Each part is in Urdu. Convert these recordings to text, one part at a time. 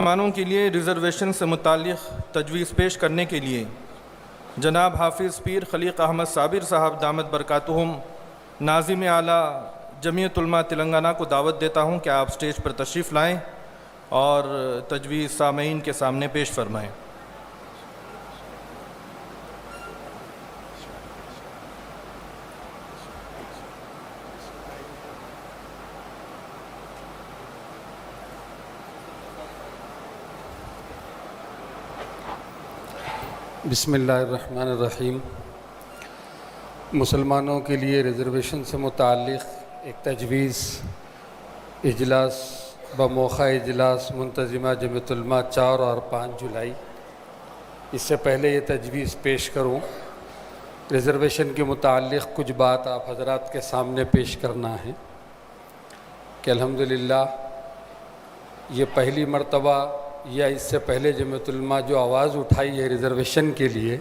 مسلمانوں کے لیے ریزرویشن سے متعلق تجویز پیش کرنے کے لیے جناب حافظ پیر خلیق احمد صابر صاحب دامت برکاتہم ناظم اعلیٰ جمعیت علماء تلنگانہ کو دعوت دیتا ہوں کہ آپ سٹیج پر تشریف لائیں اور تجویز سامعین کے سامنے پیش فرمائیں۔ بسم اللہ الرحمن الرحیم۔ مسلمانوں کے لیے ریزرویشن سے متعلق ایک تجویز اجلاس بموقع اجلاس منتظمہ جمعیت علماء 4 اور 5 جولائی۔ اس سے پہلے یہ تجویز پیش کروں، ریزرویشن کے متعلق کچھ بات آپ حضرات کے سامنے پیش کرنا ہے کہ الحمدللہ یہ پہلی مرتبہ یا اس سے پہلے جمعیت علماء جو آواز اٹھائی ہے ریزرویشن کے لیے،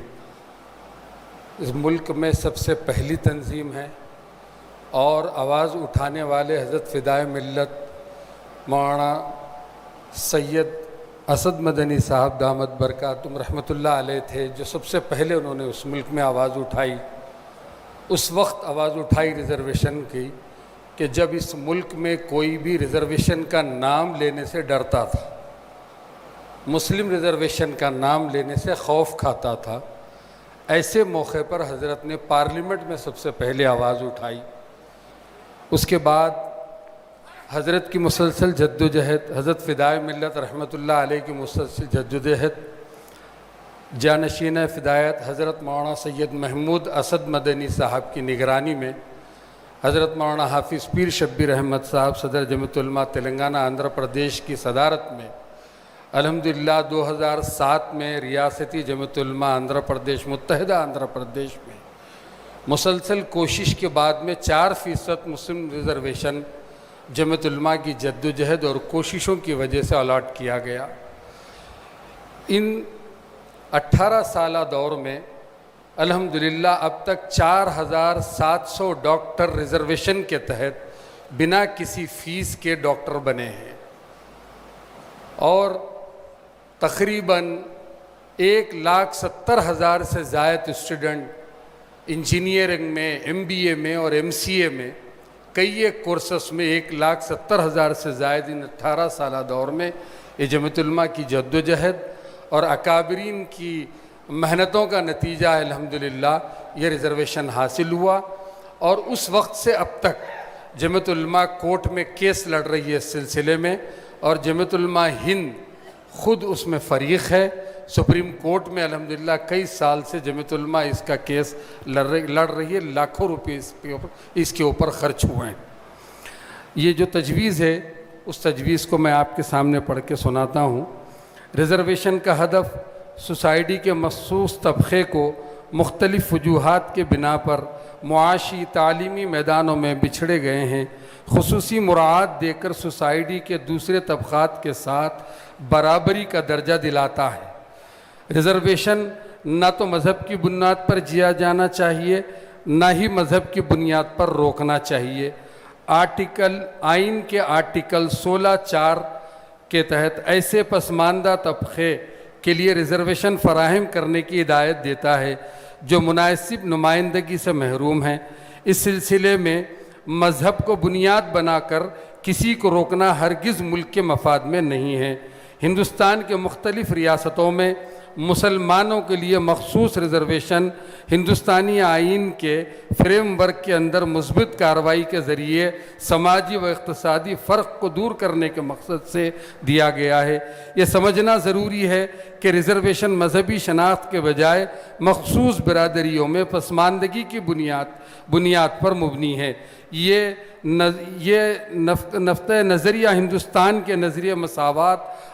اس ملک میں سب سے پہلی تنظیم ہے، اور آواز اٹھانے والے حضرت فدائے ملت مولانا سید اسد مدنی صاحب دامت برکاتہم رحمۃ اللہ علیہ تھے، جو سب سے پہلے انہوں نے اس ملک میں آواز اٹھائی۔ اس وقت آواز اٹھائی ریزرویشن کی کہ جب اس ملک میں کوئی بھی ریزرویشن کا نام لینے سے ڈرتا تھا، مسلم ریزرویشن کا نام لینے سے خوف کھاتا تھا، ایسے موقع پر حضرت نے پارلیمنٹ میں سب سے پہلے آواز اٹھائی۔ اس کے بعد حضرت کی مسلسل جدوجہد، حضرت فدائے ملت رحمۃ اللہ علیہ کی مسلسل جدوجہد، جانشین فدایت حضرت مولانا سید محمود اسد مدنی صاحب کی نگرانی میں، حضرت مولانا حافظ پیر شبیر احمد صاحب صدر جمعیت علماء تلنگانہ آندھرا پردیش کی صدارت میں الحمدللہ 2007 میں ریاستی جمعیت علماء آندھرا پردیش متحدہ آندھرا پردیش میں مسلسل کوشش کے بعد میں 4% مسلم ریزرویشن جمعیت علماء کی جدوجہد اور کوششوں کی وجہ سے الاٹ کیا گیا۔ ان 18 سالہ دور میں الحمدللہ اب تک 4700 ڈاکٹر ریزرویشن کے تحت بنا کسی فیس کے ڈاکٹر بنے ہیں، اور تقریباً 1,70,000 سے زائد اسٹوڈنٹ انجینئرنگ میں، MBA میں اور MCA میں کئی کورسز میں 1,70,000 سے زائد ان 18 سالہ دور میں یہ جمعیت علماء کی جدوجہد اور اکابرین کی محنتوں کا نتیجہ ہے الحمدللہ یہ ریزرویشن حاصل ہوا۔ اور اس وقت سے اب تک جمعیت علماء کورٹ میں کیس لڑ رہی ہے اس سلسلے میں، اور جمعیت علماء ہند خود اس میں فریق ہے۔ سپریم کورٹ میں الحمدللہ کئی سال سے جمعیت علماء اس کا کیس لڑ رہی ہے، لاکھوں روپے اس کے اوپر خرچ ہوئے ہیں۔ یہ جو تجویز ہے اس تجویز کو میں آپ کے سامنے پڑھ کے سناتا ہوں۔ ریزرویشن کا ہدف سوسائٹی کے مخصوص طبقے کو مختلف وجوہات کے بنا پر معاشی تعلیمی میدانوں میں بچھڑے گئے ہیں خصوصی مراعات دے کر سوسائٹی کے دوسرے طبقات کے ساتھ برابری کا درجہ دلاتا ہے۔ ریزرویشن نہ تو مذہب کی بنیاد پر جیا جانا چاہیے، نہ ہی مذہب کی بنیاد پر روکنا چاہیے۔ آئین کے آرٹیکل 16(4) کے تحت ایسے پسماندہ طبقے کے لیے ریزرویشن فراہم کرنے کی ہدایت دیتا ہے جو مناسب نمائندگی سے محروم ہیں۔ اس سلسلے میں مذہب کو بنیاد بنا کر کسی کو روکنا ہرگز ملک کے مفاد میں نہیں ہے۔ ہندوستان کے مختلف ریاستوں میں مسلمانوں کے لیے مخصوص ریزرویشن ہندوستانی آئین کے فریم ورک کے اندر مثبت کارروائی کے ذریعے سماجی و اقتصادی فرق کو دور کرنے کے مقصد سے دیا گیا ہے۔ یہ سمجھنا ضروری ہے کہ ریزرویشن مذہبی شناخت کے بجائے مخصوص برادریوں میں پسماندگی کی بنیاد پر مبنی ہے۔ یہ نقطۂ نظریہ ہندوستان کے نظریہ مساوات